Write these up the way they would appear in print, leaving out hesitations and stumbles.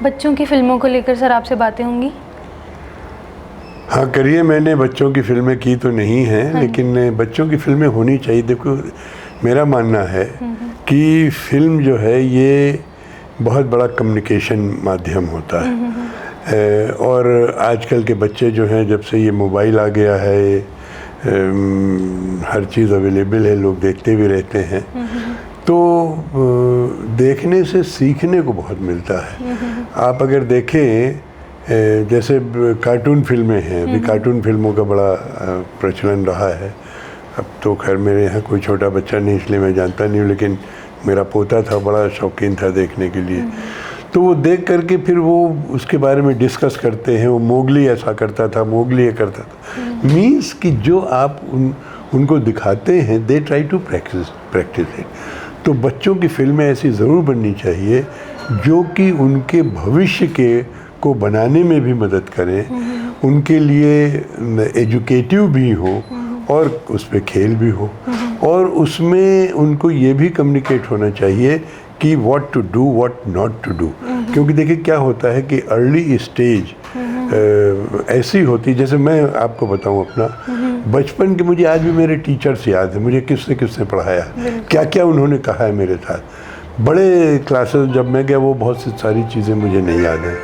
बच्चों की फ़िल्मों को लेकर सर आपसे बातें होंगी? हाँ करिए, मैंने बच्चों की फ़िल्में की तो नहीं हैं, लेकिन बच्चों की फ़िल्में होनी चाहिए। देखो मेरा मानना है कि फ़िल्म जो है ये बहुत बड़ा कम्युनिकेशन माध्यम होता है। और आजकल के बच्चे जो हैं, जब से ये मोबाइल आ गया है, हर चीज़ अवेलेबल है, लोग देखते भी रहते हैं, तो देखने से सीखने को बहुत मिलता है। आप अगर देखें, जैसे कार्टून फिल्में हैं, अभी कार्टून फिल्मों का बड़ा प्रचलन रहा है। अब तो खैर मेरे यहाँ कोई छोटा बच्चा नहीं, इसलिए मैं जानता नहीं हूँ, लेकिन मेरा पोता था, बड़ा शौकीन था देखने के लिए। तो वो देख करके फिर वो उसके बारे में डिस्कस करते हैं, वो मोगली ऐसा करता था, मोगली ये करता था। मीन्स कि जो आप उनको दिखाते हैं, they try to practise it. तो बच्चों की फिल्में ऐसी ज़रूर बननी चाहिए जो कि उनके भविष्य को बनाने में भी मदद करें, उनके लिए एजुकेटिव भी हो और उस पर खेल भी हो, और उसमें उनको ये भी कम्युनिकेट होना चाहिए कि what to do, what not to do. क्योंकि देखिए क्या होता है कि अर्ली स्टेज ऐसी होती, जैसे मैं आपको बताऊं अपना बचपन के, मुझे आज भी मेरे टीचर्स याद है, मुझे किसने पढ़ाया, क्या क्या उन्होंने कहा है मेरे साथ। बड़े क्लासेस जब मैं गया, वो बहुत सी सारी चीज़ें मुझे नहीं याद है।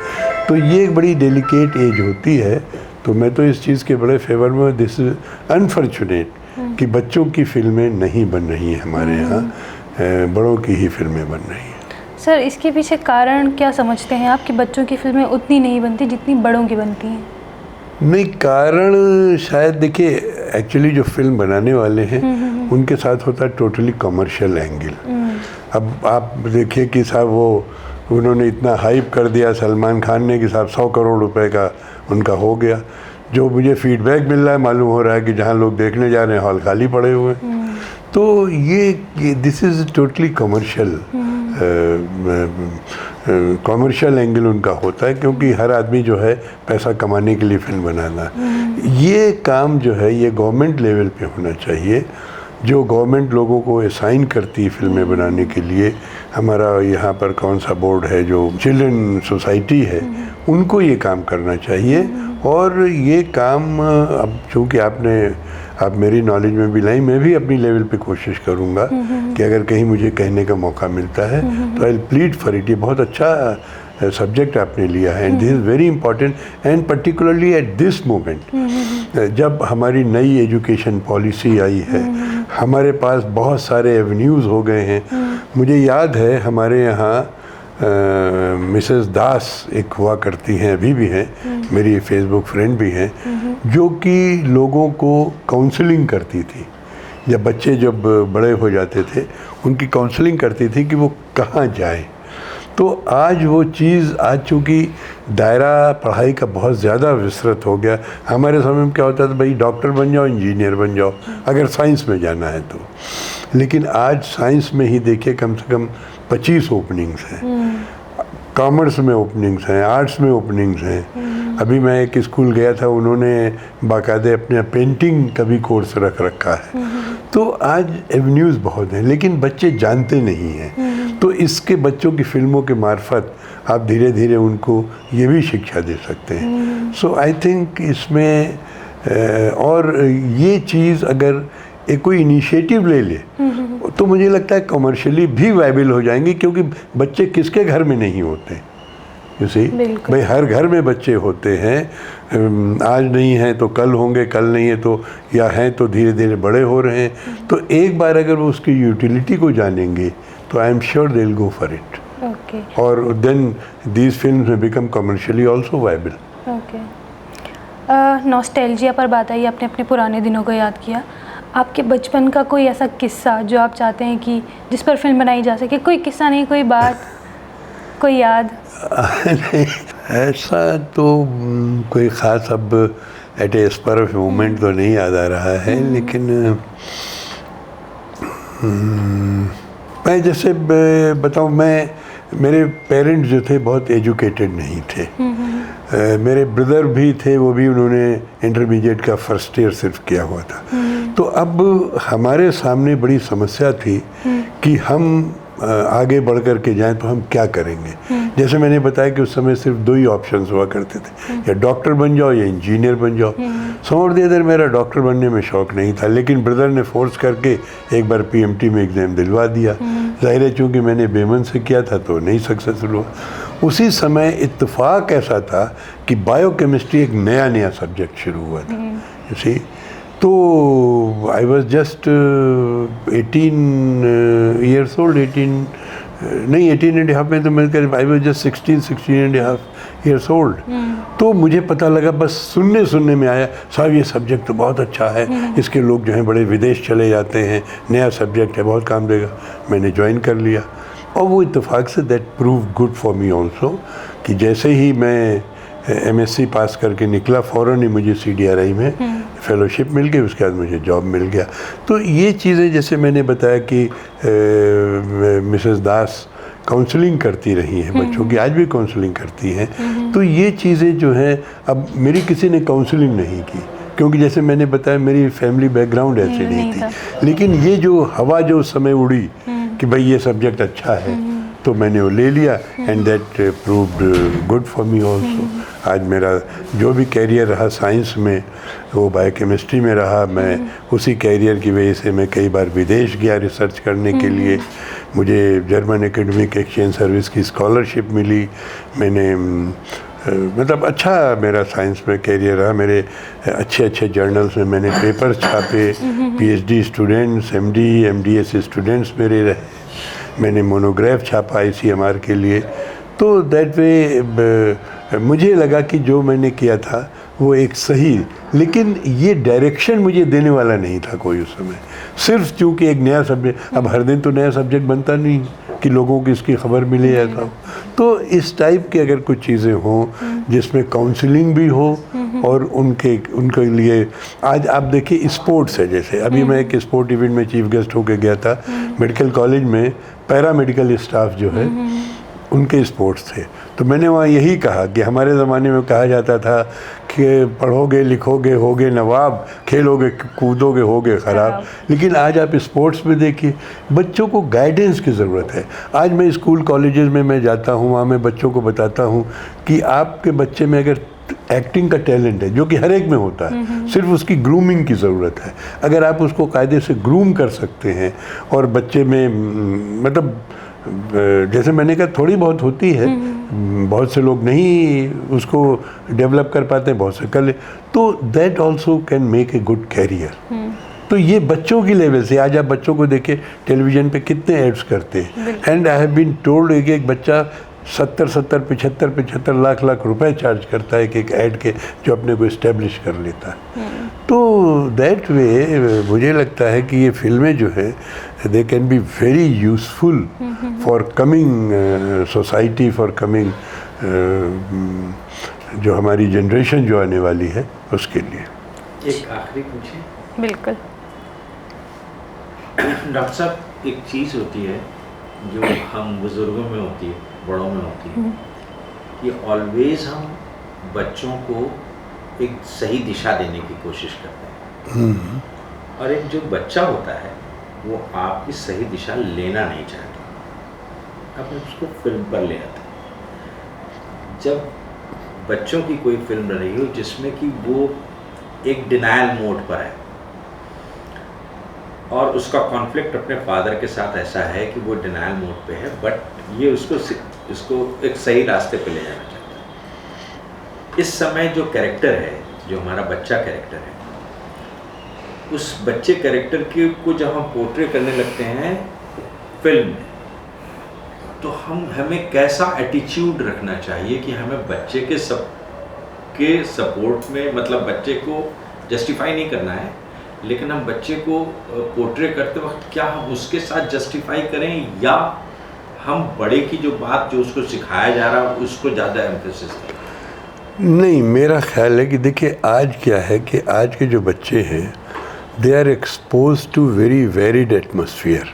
तो ये एक बड़ी डेलिकेट एज होती है। तो मैं तो इस चीज़ के बड़े फेवर में, दिस इज़ अनफॉर्चुनेट कि बच्चों की फिल्में नहीं बन रही हैं हमारे यहाँ, बड़ों की ही फिल्में बन रही हैं। सर इसके पीछे कारण क्या समझते हैं आप कि बच्चों की फिल्में उतनी नहीं बनती जितनी बड़ों की बनती हैं? नहीं, कारण शायद देखिए, एक्चुअली जो फिल्म बनाने वाले हैं उनके साथ होता है टोटली कमर्शियल एंगल। अब आप देखिए कि साहब वो उन्होंने इतना हाइप कर दिया सलमान खान ने कि साहब 100 करोड़ रुपए का उनका हो गया। जो मुझे फीडबैक मिल रहा है, मालूम हो रहा है कि जहाँ लोग देखने जा रहे हैं हॉल खाली पड़े हुए हैं। तो ये this is totally commercial angle उनका होता है, क्योंकि हर आदमी जो है पैसा कमाने के लिए फिल्म बनाना। ये काम जो है ये गवर्नमेंट लेवल पे होना चाहिए। जो गवर्नमेंट लोगों को असाइन करती है फिल्में बनाने के लिए, हमारा यहाँ पर कौन सा बोर्ड है, जो चिल्ड्रन सोसाइटी है, उनको ये काम करना चाहिए। और ये काम अब चूँकि आप मेरी नॉलेज में भी लाई, मैं भी अपनी लेवल पे कोशिश करूँगा कि अगर कहीं मुझे कहने का मौका मिलता है तो I will plead for it. ये बहुत अच्छा सब्जेक्ट आपने लिया है, and this is very important, and particularly at this moment जब हमारी नई एजुकेशन पॉलिसी आई है, हमारे पास बहुत सारे एवेन्यूज़ हो गए हैं। मुझे याद है हमारे यहाँ मिसेस दास एक हुआ करती हैं, अभी भी हैं, मेरी फेसबुक फ्रेंड भी हैं, जो कि लोगों को काउंसलिंग करती थी। जब बच्चे जब बड़े हो जाते थे, उनकी काउंसलिंग करती थी कि वो कहाँ जाएं। तो आज वो चीज़, आज चूँकि दायरा पढ़ाई का बहुत ज़्यादा विस्तृत हो गया। हमारे समय में क्या होता था, भाई डॉक्टर बन जाओ, इंजीनियर बन जाओ, अगर साइंस में जाना है तो। लेकिन आज साइंस में ही देखिए कम से कम 25 ओपनिंग्स हैं, कॉमर्स में ओपनिंग्स हैं, आर्ट्स में ओपनिंग्स हैं। अभी मैं एक स्कूल गया था, उन्होंने बाकायदे अपने पेंटिंग का भी कोर्स रख रखा है। तो आज एवेन्यूज़ बहुत हैं, लेकिन बच्चे जानते नहीं हैं। तो इसके बच्चों की फिल्मों के मार्फत आप धीरे धीरे उनको ये भी शिक्षा दे सकते हैं। सो आई थिंक इसमें और ये चीज़ अगर एक कोई इनिशिएटिव ले ले तो मुझे लगता है कमर्शियली भी वायबल हो जाएंगी, क्योंकि बच्चे किसके घर में नहीं होते, यू सी, भाई हर घर में बच्चे होते हैं। आज नहीं हैं तो कल होंगे, कल नहीं है तो, या हैं तो धीरे धीरे बड़े हो रहे हैं। तो एक बार अगर वो उसकी यूटिलिटी को जानेंगे तो I am sure they will go for it, और देन दीज फिल्म्स में become commercially also viable. Nostalgia पर बात आई, आपने अपने पुराने दिनों को याद किया। आपके बचपन का कोई ऐसा किस्सा जो आप चाहते हैं कि जिस पर फिल्म बनाई जा सके? कोई किस्सा नहीं, कोई बात, कोई याद? नहीं, ऐसा तो कोई ख़ास अब at a spur of moment तो नहीं याद आ रहा है। लेकिन मैं जैसे बताऊँ, मेरे पेरेंट्स जो थे बहुत एजुकेटेड नहीं थे। मेरे ब्रदर भी थे, वो भी उन्होंने इंटरमीडिएट का फर्स्ट ईयर सिर्फ किया हुआ था। तो अब हमारे सामने बड़ी समस्या थी कि हम आगे बढ़ कर के जाएं तो हम क्या करेंगे। जैसे मैंने बताया कि उस समय सिर्फ 2 ही ऑप्शंस हुआ करते थे, या डॉक्टर बन जाओ या इंजीनियर बन जाओ। सम ऑफ द अदर मेरा डॉक्टर बनने में शौक़ नहीं था, लेकिन ब्रदर ने फोर्स करके एक बार PMT में एग्ज़ाम दिलवा दिया। ज़ाहिर है चूँकि मैंने बेमन से किया था तो नहीं सक्सेसफुल हुआ। उसी समय इत्तेफाक ऐसा था कि बायोकेमिस्ट्री एक नया सब्जेक्ट शुरू हुआ था, यू सी। तो I was just 18 years old, 18 and a half में तो मैं करीब I was just 16 and a half years old। तो मुझे पता लगा, बस सुनने में आया, साहब ये सब्जेक्ट तो बहुत अच्छा है, इसके लोग जो हैं बड़े विदेश चले जाते हैं, नया सब्जेक्ट है, बहुत काम देगा। मैंने ज्वाइन कर लिया और वो इत्तेफाक say that prove good for me also कि जैसे ही मैं MSc पास करके निकला, फ़ौरन ही मुझे CDRI में फेलोशिप मिल गई, उसके बाद मुझे जॉब मिल गया। तो ये चीज़ें, जैसे मैंने बताया कि मिसेस दास काउंसलिंग करती रही हैं बच्चों की, आज भी काउंसलिंग करती हैं। तो ये चीज़ें जो हैं, अब मेरी किसी ने काउंसलिंग नहीं की, क्योंकि जैसे मैंने बताया मेरी फैमिली बैकग्राउंड ऐसे नहीं थी। लेकिन ये जो हवा जो उस समय उड़ी कि भाई ये सब्जेक्ट अच्छा है, तो मैंने वो ले लिया, and that proved good for me also. आज मेरा जो भी कैरियर रहा साइंस में, वो बायोकेमिस्ट्री में रहा। मैं उसी कैरियर की वजह से मैं कई बार विदेश गया रिसर्च करने के लिए। मुझे जर्मन एकेडमिक एक्सचेंज सर्विस की स्कॉलरशिप मिली। मैंने मतलब अच्छा मेरा साइंस में कैरियर रहा। मेरे अच्छे जर्नल्स में मैंने पेपर्स छापे, PhD students, MD MDS students मेरे रहे। मैंने मोनोग्राफ छापा ICMR के लिए। तो दैट वे मुझे लगा कि जो मैंने किया था वो एक सही, लेकिन ये डायरेक्शन मुझे देने वाला नहीं था कोई उस समय। सिर्फ चूँकि एक नया सब्जेक्ट, अब हर दिन तो नया सब्जेक्ट बनता नहीं कि लोगों को इसकी खबर मिले जाता हो। तो इस टाइप की अगर कुछ चीज़ें हों जिसमें काउंसलिंग भी हो और उनके लिए, आज आप देखिए स्पोर्ट्स है, जैसे अभी मैं एक स्पोर्ट इवेंट में चीफ गेस्ट होकर गया था। मेडिकल कॉलेज में पैरामेडिकल स्टाफ जो है उनके स्पोर्ट्स थे। तो मैंने वहाँ यही कहा कि हमारे ज़माने में कहा जाता था कि पढ़ोगे लिखोगे होगे नवाब, खेलोगे कूदोगे होगे ख़राब। लेकिन आज आप स्पोर्ट्स में देखिए, बच्चों को गाइडेंस की ज़रूरत है। आज मैं स्कूल कॉलेजेस में मैं जाता हूँ, वहाँ मैं बच्चों को बताता हूँ कि आपके बच्चे में अगर एक्टिंग का टैलेंट है, जो कि हर एक में होता है, सिर्फ उसकी ग्रूमिंग की ज़रूरत है। अगर आप उसको कायदे से ग्रूम कर सकते हैं और बच्चे में मतलब जैसे मैंने कहा थोड़ी बहुत होती है, बहुत से लोग नहीं उसको डेवलप कर पाते, बहुत से कर ले, तो that also can make a good career. तो ये बच्चों की लेवल से, आज आप बच्चों को देखिए टेलीविज़न पे कितने एड्स करते हैं। And I have been told कि एक बच्चा 70-75 लाख रुपए चार्ज करता है एक ऐड के, जो अपने को इस्टेब्लिश कर लेता है। तो दैट वे मुझे लगता है कि ये फिल्में जो है they can be very useful for coming society, for coming जो हमारी जनरेशन जो आने वाली है उसके लिए। एक आखिरी पूछे। बिल्कुल डॉक्टर साहब, एक चीज़ होती है जो हम बुज़ुर्गों में होती है, बड़ों में होती है, कि ऑलवेज हम बच्चों को एक सही दिशा देने की कोशिश करते हैं, और एक जो बच्चा होता है वो आपकी सही दिशा लेना नहीं चाहता, आप उसको फिल्म पर ले आते हैं। जब बच्चों की कोई फिल्म बन रही हो जिसमें कि वो एक डिनायल मोड पर है और उसका कॉन्फ्लिक्ट अपने फादर के साथ ऐसा है कि वो डिनायल मोड पे है, बट ये उसको एक सही रास्ते पे ले जाना चाहता है। इस समय जो कैरेक्टर है, जो हमारा बच्चा कैरेक्टर है, उस बच्चे कैरेक्टर को जब हम पोर्ट्रे करने लगते हैं फिल्म में, तो हमें कैसा एटीट्यूड रखना चाहिए कि हमें बच्चे के सपोर्ट में, मतलब बच्चे को जस्टिफाई नहीं करना है, लेकिन हम बच्चे को पोर्ट्रे करते वक्त क्या हम उसके साथ जस्टिफाई करें, या हम बड़े की जो बात जो उसको सिखाया जा रहा है उसको ज़्यादा एम्फेसिस करें? नहीं, मेरा ख्याल है कि देखिए आज क्या है कि आज के जो बच्चे हैं they are expose to very varied atmosphere.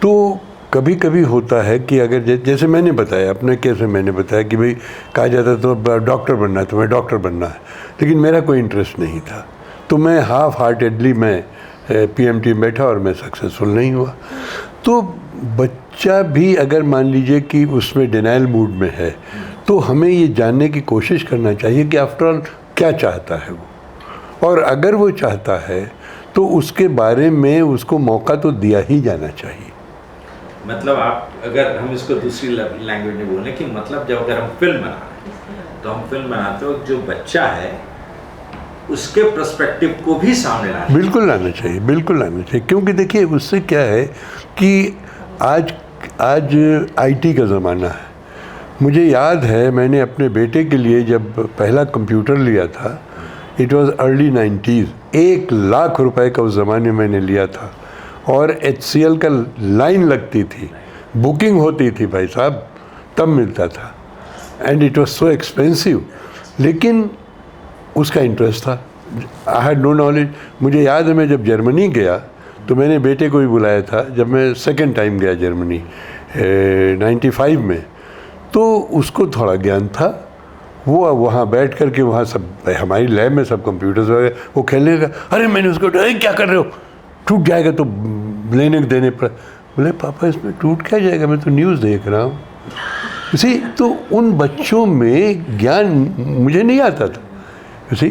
तो कभी कभी होता है कि अगर जैसे मैंने बताया अपने केस में, मैंने बताया कि भाई कहा जाता तो डॉक्टर बनना है, तो मैं डॉक्टर बनना है, लेकिन मेरा कोई इंटरेस्ट नहीं था, तो मैं हाफ हार्टेडली मैं PMT में बैठा और मैं सक्सेसफुल नहीं हुआ। तो बच्चा भी अगर मान लीजिए कि उसमें डिनाइल मूड में है, तो हमें ये जानने की कोशिश करना चाहिए कि आफ्टर ऑल क्या चाहता है वो, और अगर वो चाहता है तो उसके बारे में उसको मौका तो दिया ही जाना चाहिए। मतलब आप, अगर हम इसको दूसरी लैंग्वेज में बोलें कि मतलब जब अगर हम फिल्म बना रहे हैं तो हम फिल्म बनाते हो जो बच्चा है उसके पर्सपेक्टिव को भी सामने लाना, बिल्कुल लाना चाहिए, बिल्कुल लाना चाहिए। क्योंकि देखिए उससे क्या है कि आज आईटी का ज़माना है। मुझे याद है मैंने अपने बेटे के लिए जब पहला कंप्यूटर लिया था, it was early 90s, 1 lakh रुपए का उस ज़माने में मैंने लिया था, और HCL का लाइन लगती थी, बुकिंग होती थी भाई साहब, तब मिलता था, and it was so expensive. लेकिन उसका इंटरेस्ट था, आई हैड नो नॉलेज। मुझे याद है मैं जब जर्मनी गया तो मैंने बेटे को भी बुलाया था, जब मैं सेकंड टाइम गया जर्मनी 95 में, तो उसको थोड़ा ज्ञान था। वो वहाँ बैठ कर के वहाँ सब हमारी लैब में सब कंप्यूटर्स वगैरह, वो खेलने लगा। अरे मैंने उसको अरे क्या कर रहे हो, टूट जाएगा तो लेने देने पर। बोले पापा इसमें टूट क्या जाएगा, मैं तो न्यूज़ देख रहा हूँ। इसी तो उन बच्चों में ज्ञान मुझे नहीं आता था। इसी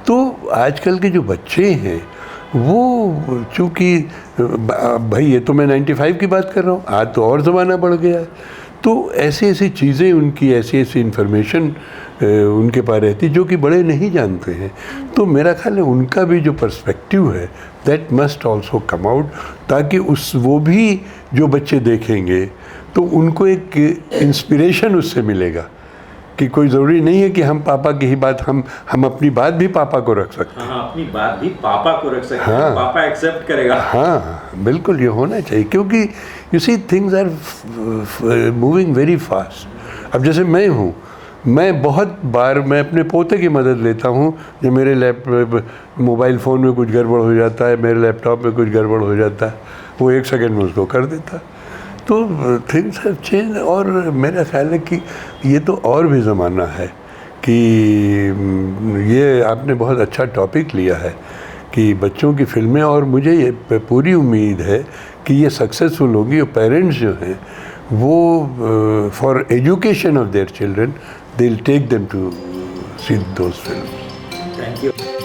तो आजकल के जो बच्चे हैं वो चूँकि भाई ये तो मैं 95 की बात कर रहा हूँ, आज तो और ज़माना बढ़ गया है, तो ऐसी ऐसी चीज़ें उनकी, ऐसी ऐसी इन्फॉर्मेशन उनके पास रहती जो कि बड़े नहीं जानते हैं। तो मेरा ख्याल है उनका भी जो पर्सपेक्टिव है that must also come out, ताकि वो भी जो बच्चे देखेंगे तो उनको एक इंस्पिरेशन उससे मिलेगा कि कोई ज़रूरी नहीं है कि हम पापा की ही बात, हम अपनी बात भी पापा को रख सकते हैं। हाँ, अपनी बात भी पापा को रख सकते हैं, हाँ, पापा एक्सेप्ट करेगा। हाँ बिल्कुल, ये होना चाहिए, क्योंकि you see things are moving very fast. अब जैसे मैं हूँ, मैं बहुत बार मैं अपने पोते की मदद लेता हूँ, जब मेरे मोबाइल फ़ोन में कुछ गड़बड़ हो जाता है, मेरे लैपटॉप में कुछ गड़बड़ हो जाता है, वो 1 सेकंड में उसको कर देता। तो थिंग्स हैव चेंज, और मेरा ख्याल है कि ये तो और भी ज़माना है कि ये आपने बहुत अच्छा टॉपिक लिया है कि बच्चों की फिल्में, और मुझे ये पूरी उम्मीद है कि ये सक्सेसफुल होंगी, और पेरेंट्स जो हैं वो for education of their children they will take them to see those films. Thank you.